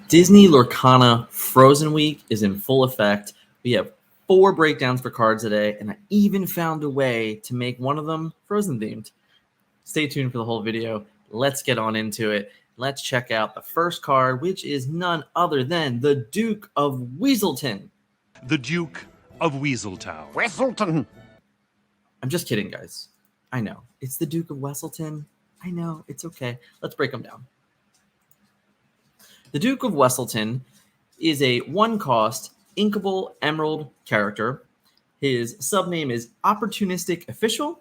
Disney Lorcana Frozen Week is in full effect. We have 4 breakdowns for cards today, and I even found a way to make one of them Frozen themed. Stay tuned for the whole video. Let's get on into it. Let's check out the first card, which is none other than the Duke of Weaselton. The Duke of Weaseltown. Weaselton! I'm just kidding, guys. I know. It's the Duke of Weaselton. I know. It's okay. Let's break them down. The Duke of Weaselton is a 1-cost inkable emerald character. His subname is Opportunistic Official.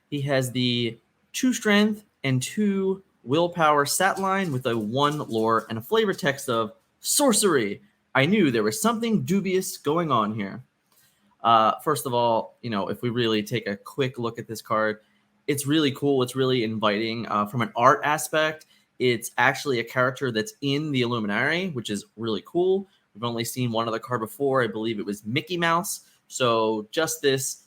He has the 2 strength and 2 willpower stat line with a 1 lore and a flavor text of sorcery. I knew there was something dubious going on here. First of all, if we really take a quick look at this card, it's really cool. It's really inviting. From an art aspect, it's actually a character that's in the Illuminari, which is really cool. We've only seen one other card before. I believe it was Mickey Mouse. So just this,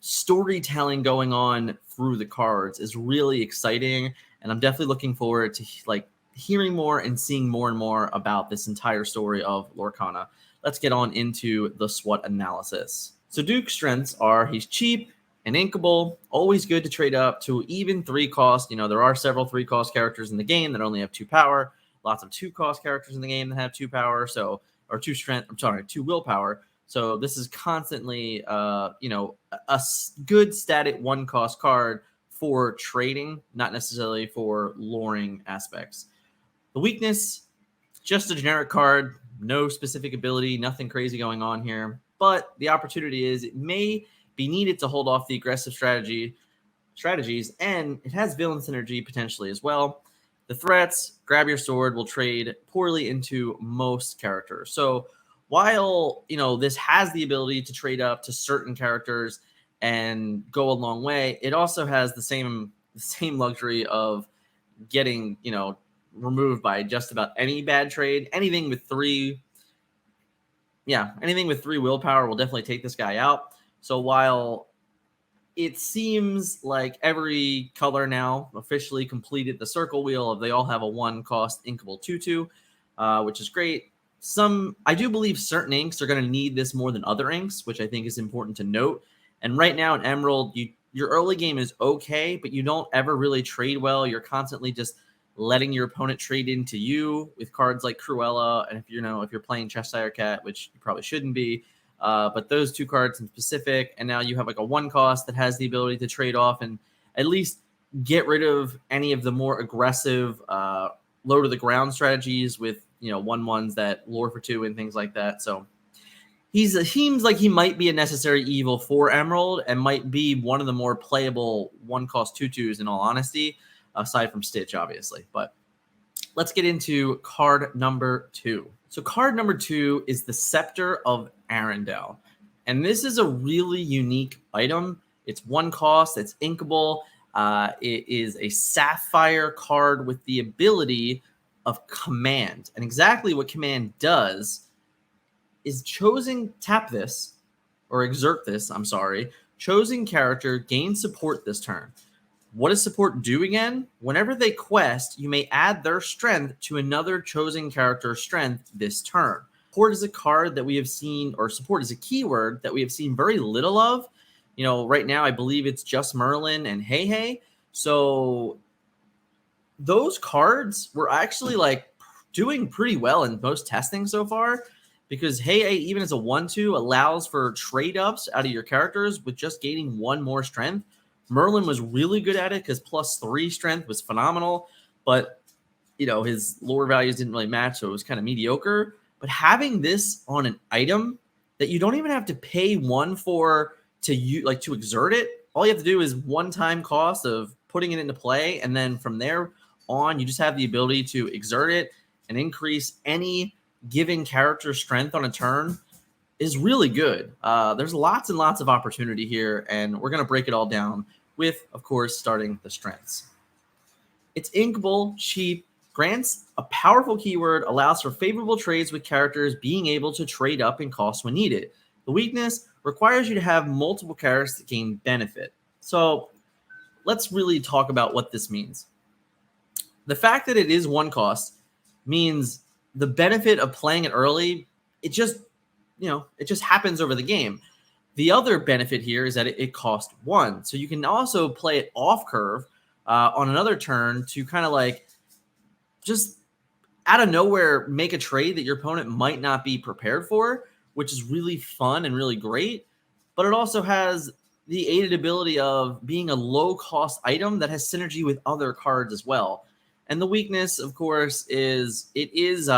storytelling going on through the cards is really exciting. And I'm definitely looking forward to hearing more and seeing more and more about this entire story of Lorcana. Let's get on into the SWOT analysis. So Duke's strengths are he's cheap and inkable, always good to trade up to even 3 cost. There are several 3-cost characters in the game that only have 2 power. Lots of 2-cost characters in the game that have 2 power, or 2 strength. 2 willpower. So this is constantly, a good static 1-cost card for trading, not necessarily for luring aspects. The weakness, just a generic card, no specific ability, nothing crazy going on here. But the opportunity is it may be needed to hold off the aggressive strategies, and it has villain synergy potentially as well. The threats, grab your sword, will trade poorly into most characters. So while this has the ability to trade up to certain characters and go a long way, it also has the same luxury of getting removed by just about any bad trade. Anything with 3 willpower will definitely take this guy out. So while it seems like every color now officially completed the circle wheel of they all have a 1-cost inkable 2/2, which is great. I do believe certain inks are going to need this more than other inks, which I think is important to note. And right now in Emerald, your early game is okay, but you don't ever really trade well. You're constantly just letting your opponent trade into you with cards like Cruella, and if you're playing Cheshire Cat, which you probably shouldn't be. But those 2 cards in specific, and now you have a 1-cost that has the ability to trade off and at least get rid of any of the more aggressive low to the ground strategies with 1/1s that lure for 2 and things like that. So he seems like he might be a necessary evil for Emerald and might be one of the more playable 1-cost 2/2s in all honesty, aside from Stitch, obviously. But let's get into card number 2. So card number 2 is the Scepter of Arendale. And this is a really unique item. It's 1 cost. It's inkable. It is a sapphire card with the ability of command. And exactly what command does is chosen chosen character gains support this turn. What does support do again? Whenever they quest, you may add their strength to another chosen character's strength this turn. Support is a card that we have seen, or support is a keyword that we have seen very little of. Right now I believe it's just Merlin and Hey Hey. So those cards were actually doing pretty well in most testing so far, because Hey Hey, even as a 1/2, allows for trade ups out of your characters with just gaining 1 more strength. Merlin was really good at it because +3 strength was phenomenal, but his lore values didn't really match, so it was kind of mediocre. But having this on an item that you don't even have to pay 1 for to exert it, all you have to do is 1-time cost of putting it into play, and then from there on, you just have the ability to exert it and increase any given character strength on a turn, is really good. There's lots and lots of opportunity here, and we're going to break it all down with, of course, starting the strengths. It's inkable, cheap, grants a powerful keyword, allows for favorable trades with characters being able to trade up in cost when needed. The weakness requires you to have multiple characters to gain benefit. So let's really talk about what this means. The fact that it is 1 cost means the benefit of playing it early, it just happens over the game. The other benefit here is that it costs 1. So you can also play it off curve on another turn to kind of like just out of nowhere make a trade that your opponent might not be prepared for, which is really fun and really great. But it also has the aided ability of being a low-cost item that has synergy with other cards as well. And the weakness, of course, is it's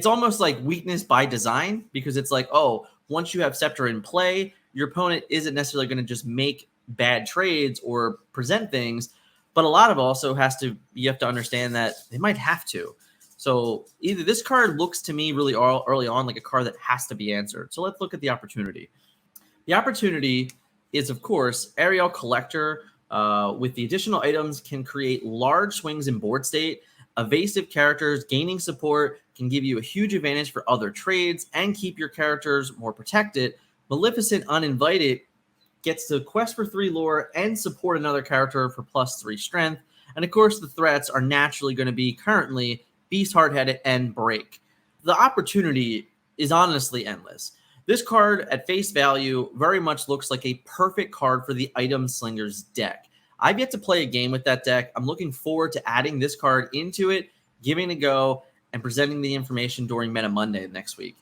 almost like weakness by design, because it's like, oh, once you have Scepter in play, your opponent isn't necessarily going to just make bad trades or present things, but a lot of also you have to understand that they might have to. So either this card looks to me really early on like a card that has to be answered. So let's look at the opportunity. The opportunity is, of course, Aerial Collector. With the additional items, can create large swings in board state. Evasive characters gaining support can give you a huge advantage for other trades and keep your characters more protected. Maleficent Uninvited gets to quest for 3 lore and support another character for +3 strength. And of course, the threats are naturally going to be currently Beast Hardheaded and Break. The opportunity is honestly endless. This card at face value very much looks like a perfect card for the Item Slingers deck. I've yet to play a game with that deck. I'm looking forward to adding this card into it, giving it a go, and presenting the information during Meta Monday next week.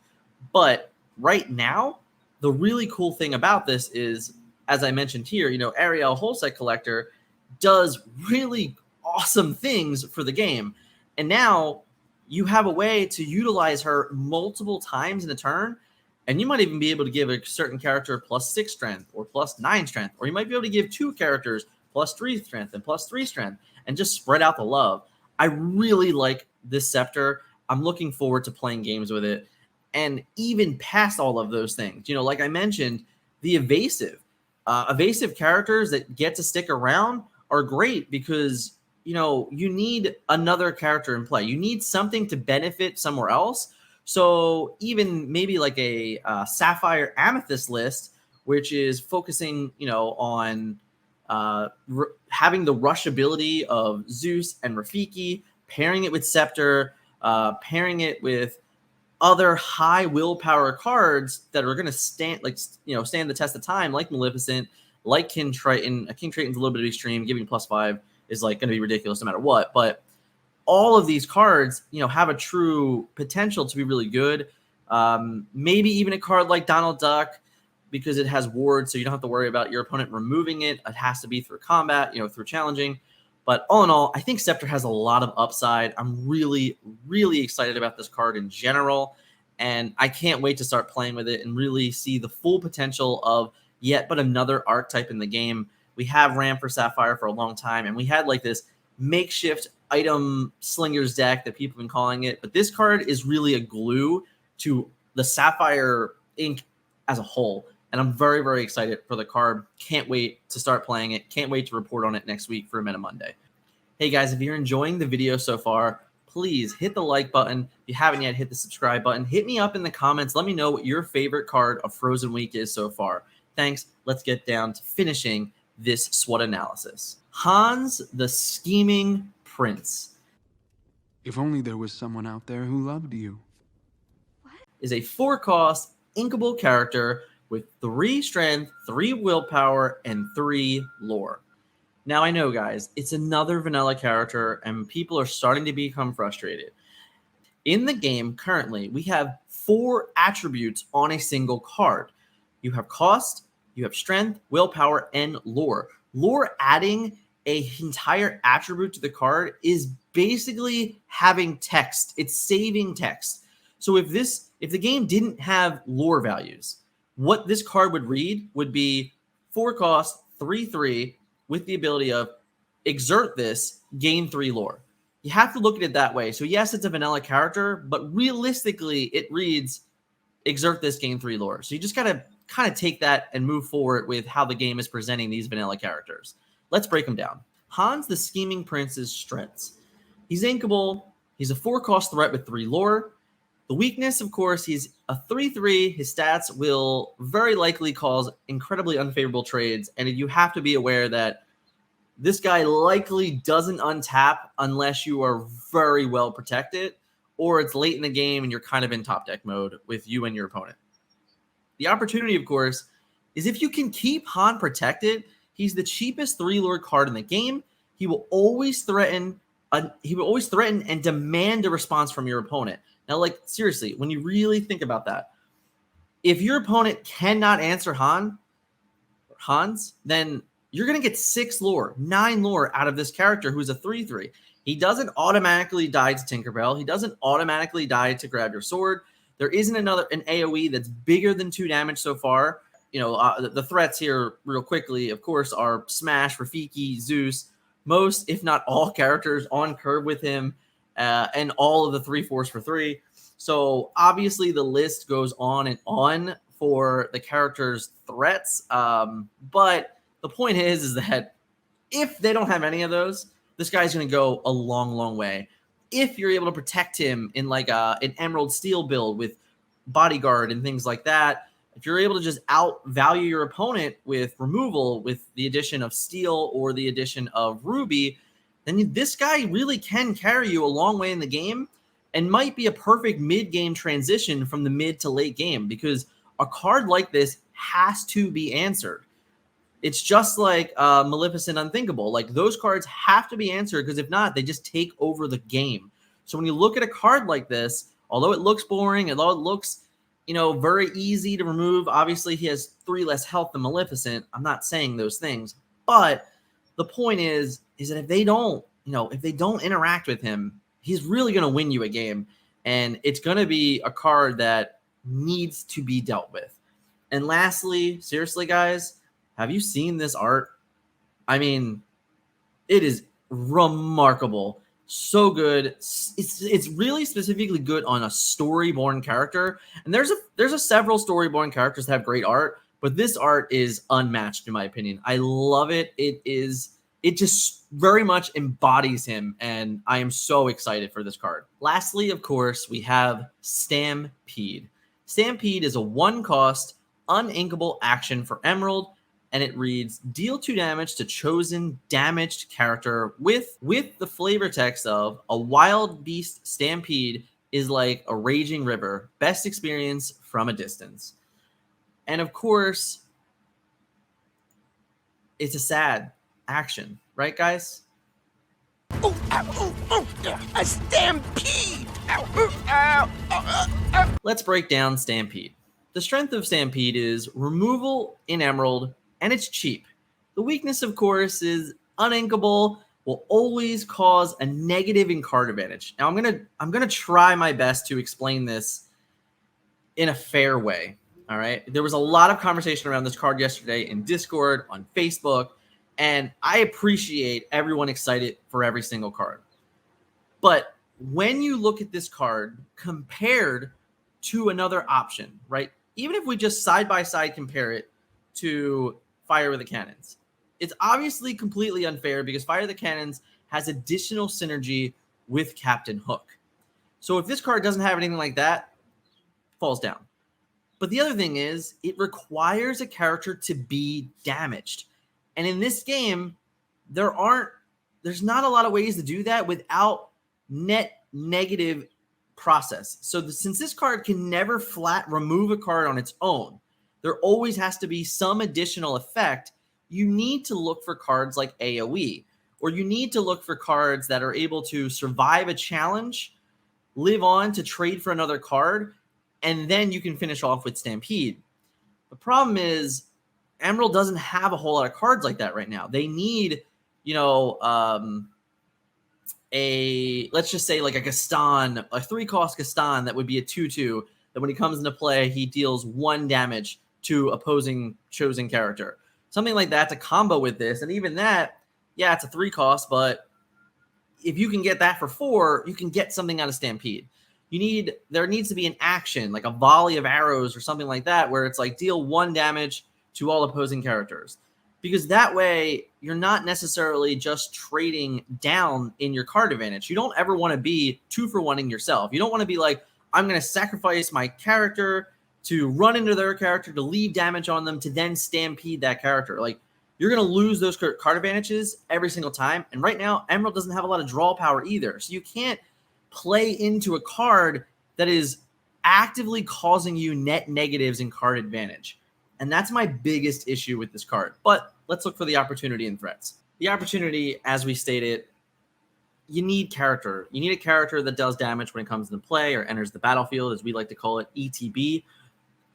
But right now, the really cool thing about this is, as I mentioned here, Ariel Wholeset Collector does really awesome things for the game. And now you have a way to utilize her multiple times in a turn. And you might even be able to give a certain character +6 strength or +9 strength. Or you might be able to give 2 characters +3 strength and +3 strength and just spread out the love. I really like this Scepter. I'm looking forward to playing games with it. And even past all of those things, like I mentioned, the evasive characters that get to stick around are great because, you need another character in play. You need something to benefit somewhere else. So even maybe like a Sapphire Amethyst list, which is focusing, on having the rush ability of Zeus and Rafiki, pairing it with Scepter, pairing it with other high willpower cards that are going to stand the test of time, like Maleficent, like King Triton. King Triton's a little bit of extreme, giving +5 is like going to be ridiculous no matter what. But all of these cards, have a true potential to be really good. Maybe even a card like Donald Duck, because it has wards, so you don't have to worry about your opponent removing it. It has to be through combat, through challenging. But all in all, I think Scepter has a lot of upside. I'm really, really excited about this card in general, and I can't wait to start playing with it and really see the full potential of yet but another archetype in the game. We have Ram for Sapphire for a long time, and we had like this makeshift Item Slingers deck that people have been calling it. But this card is really a glue to the Sapphire Inc. as a whole. And I'm very, very excited for the card. Can't wait to start playing it. Can't wait to report on it next week for Meta Monday. Hey guys, if you're enjoying the video so far, please hit the like button. If you haven't yet, hit the subscribe button. Hit me up in the comments. Let me know what your favorite card of Frozen Week is so far. Thanks. Let's get down to finishing this SWOT analysis. Hans the Scheming Prince. If only there was someone out there who loved you. Is a 4-cost inkable character with 3 strength, 3 willpower, and 3 lore. Now I know, guys, it's another vanilla character, and people are starting to become frustrated. In the game currently, we have 4 attributes on a single card. You have cost, you have strength, willpower, and lore. Lore adding an entire attribute to the card is basically having text. It's saving text. So if the game didn't have lore values, what this card would read would be 4 cost, 3/3, with the ability of exert this, gain 3 lore. You have to look at it that way. So yes, it's a vanilla character, but realistically, it reads exert this, gain 3 lore. So you just got to kind of take that and move forward with how the game is presenting these vanilla characters. Let's break them down. Hans the Scheming Prince's strengths. He's inkable. He's a 4-cost threat with 3 lore. The weakness, of course, he's a 3/3. His stats will very likely cause incredibly unfavorable trades, and you have to be aware that this guy likely doesn't untap unless you are very well protected, or it's late in the game and you're kind of in top deck mode with you and your opponent. The opportunity, of course, is if you can keep Han protected, he's the cheapest 3-lord card in the game. He will always threaten and demand a response from your opponent. Now, like, seriously, when you really think about that, if your opponent cannot answer Hans, then you're going to get 6 lore, 9 lore out of this character who's a 3/3. He doesn't automatically die to Tinkerbell. He doesn't automatically die to grab your sword. There isn't an AoE that's bigger than 2 damage so far. You know, the threats here, real quickly, of course, are Smash, Rafiki, Zeus, most, if not all, characters on curve with him, and all of the 3/4s for 3. So obviously the list goes on and on for the character's threats. But the point is that if they don't have any of those, this guy's going to go a long, long way. If you're able to protect him in like an Emerald Steel build with Bodyguard and things like that, if you're able to just outvalue your opponent with removal, with the addition of Steel or the addition of Ruby, then this guy really can carry you a long way in the game and might be a perfect mid-game transition from the mid to late game, because a card like this has to be answered. It's just like Maleficent Unthinkable. Like, those cards have to be answered, because if not, they just take over the game. So when you look at a card like this, although it looks boring, although it looks, you know, very easy to remove, obviously he has 3 less health than Maleficent. I'm not saying those things, but the point is that if they don't interact with him, he's really going to win you a game, and it's going to be a card that needs to be dealt with. And lastly, seriously, guys, have you seen this art? I mean, it is remarkable. So good. It's really specifically good on a Storyborn character. And there's several Storyborn characters that have great art, but this art is unmatched in my opinion. I love it. It just very much embodies him, and I am so excited for this card. Lastly, of course, we have Stampede. Stampede is a 1-cost, uninkable action for Emerald, and it reads, deal 2 damage to chosen damaged character with the flavor text of, a wild beast stampede is like a raging river, best experience from a distance. And of course, it's a sad action, right, guys? A stampede! Ow. Let's break down Stampede. The strength of Stampede is removal in Emerald, and it's cheap. The weakness, of course, is uninkable, will always cause a negative in card advantage. Now, I'm gonna try my best to explain this in a fair way. All right. There was a lot of conversation around this card yesterday in Discord, on Facebook, and I appreciate everyone excited for every single card. But when you look at this card compared to another option, right? Even if we just side by side compare it to Fire with the Cannons, it's obviously completely unfair because Fire the Cannons has additional synergy with Captain Hook. So if this card doesn't have anything like that, it falls down. But the other thing is, it requires a character to be damaged. And in this game, there's not a lot of ways to do that without net negative process. So since this card can never flat remove a card on its own, there always has to be some additional effect. You need to look for cards like AoE, or you need to look for cards that are able to survive a challenge, live on to trade for another card, and then you can finish off with Stampede. The problem is Emerald doesn't have a whole lot of cards like that right now. They need, let's just say like a Gaston, a 3-cost Gaston that would be a 2/2, that when he comes into play, he deals 1 damage to opposing chosen character. Something like that to combo with this. And even that, yeah, it's a 3-cost, but if you can get that for 4, you can get something out of Stampede. There needs to be an action, like a volley of arrows or something like that, where it's like deal 1 damage to all opposing characters. Because that way, you're not necessarily just trading down in your card advantage. You don't ever want to be 2-for-1ing yourself. You don't want to be like, I'm going to sacrifice my character to run into their character, to leave damage on them, to then stampede that character. Like, you're going to lose those card advantages every single time. And right now, Emerald doesn't have a lot of draw power either. So you can't play into a card that is actively causing you net negatives and card advantage. And that's my biggest issue with this card. But let's look for the opportunity and threats. The opportunity, as we stated, you need character. You need a character that does damage when it comes into play or enters the battlefield, as we like to call it, ETB.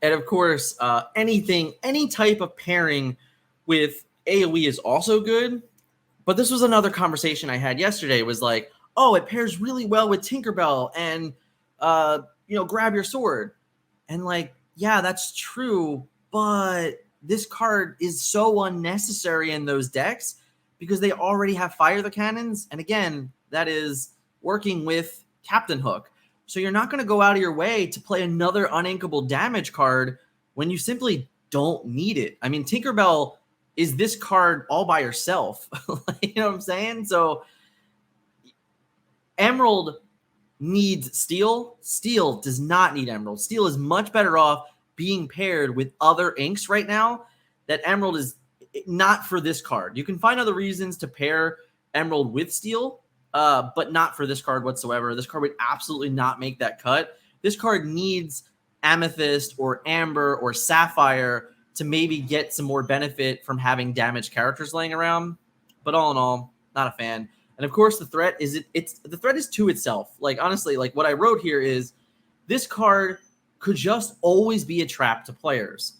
And of course, any type of pairing with AoE is also good. But this was another conversation I had yesterday, was like, oh, it pairs really well with Tinkerbell and, grab your sword. And like, yeah, that's true. But this card is so unnecessary in those decks because they already have Fire the Cannons. And again, that is working with Captain Hook. So you're not going to go out of your way to play another uninkable damage card when you simply don't need it. I mean, Tinkerbell is this card all by herself. You know what I'm saying? So Emerald needs Steel. Steel does not need Emerald. Steel is much better off being paired with other inks right now. That Emerald is not for this card. You can find other reasons to pair Emerald with Steel, but not for this card whatsoever. This card would absolutely not make that cut. This card needs Amethyst or Amber or Sapphire to maybe get some more benefit from having damaged characters laying around. But all in all, not a fan. And of course, the threat is the threat is to itself. Like, honestly, like what I wrote here is this card could just always be a trap to players.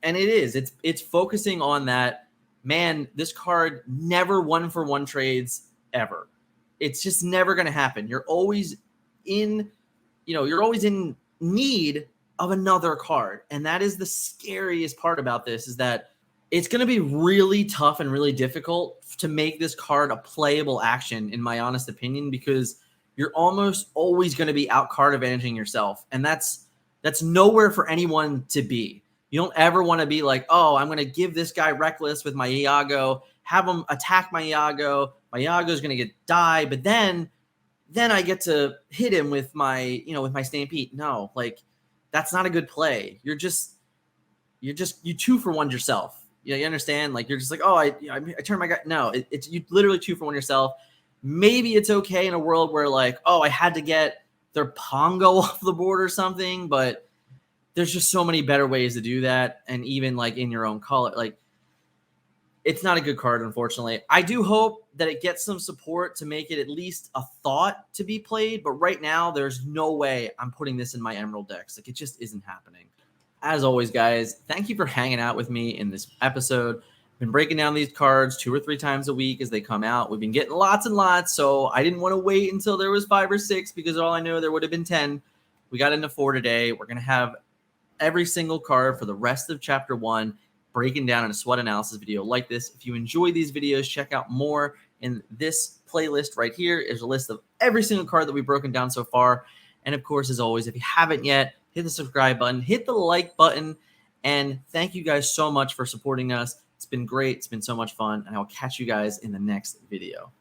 And it is. It's focusing on that, man, this card never 1-for-1 trades ever. It's just never going to happen. You're always in need of another card. And that is the scariest part about this, is that it's going to be really tough and really difficult to make this card a playable action, in my honest opinion, because you're almost always going to be out card advantaging yourself. And that's nowhere for anyone to be. You don't ever want to be like, oh, I'm going to give this guy Reckless with my Iago, have him attack my Iago. My Iago is going to die, but then I get to hit him with my Stampede. No, like that's not a good play. You 2-for-1 yourself. You understand? Like you're just like, oh, I turn my guy. No, it's you literally 2-for-1 yourself. Maybe it's okay in a world where like, oh, I had to get their Pongo off the board or something, but there's just so many better ways to do that. And even like in your own color, like it's not a good card, unfortunately. I do hope that it gets some support to make it at least a thought to be played. But right now, there's no way I'm putting this in my Emerald decks. Like, it just isn't happening. As always, guys, thank you for hanging out with me in this episode. I've been breaking down these cards 2 or 3 times a week as they come out. We've been getting lots and lots, so I didn't want to wait until there was 5 or 6 because all I know there would have been 10. We got into 4 today. We're going to have every single card for the rest of Chapter 1 breaking down in a SWOT analysis video like this. If you enjoy these videos, check out more in this playlist right here. Is a list of every single card that we've broken down so far. And of course, as always, if you haven't yet, hit the subscribe button, hit the like button, and thank you guys so much for supporting us. It's been great. It's been so much fun, and I will catch you guys in the next video.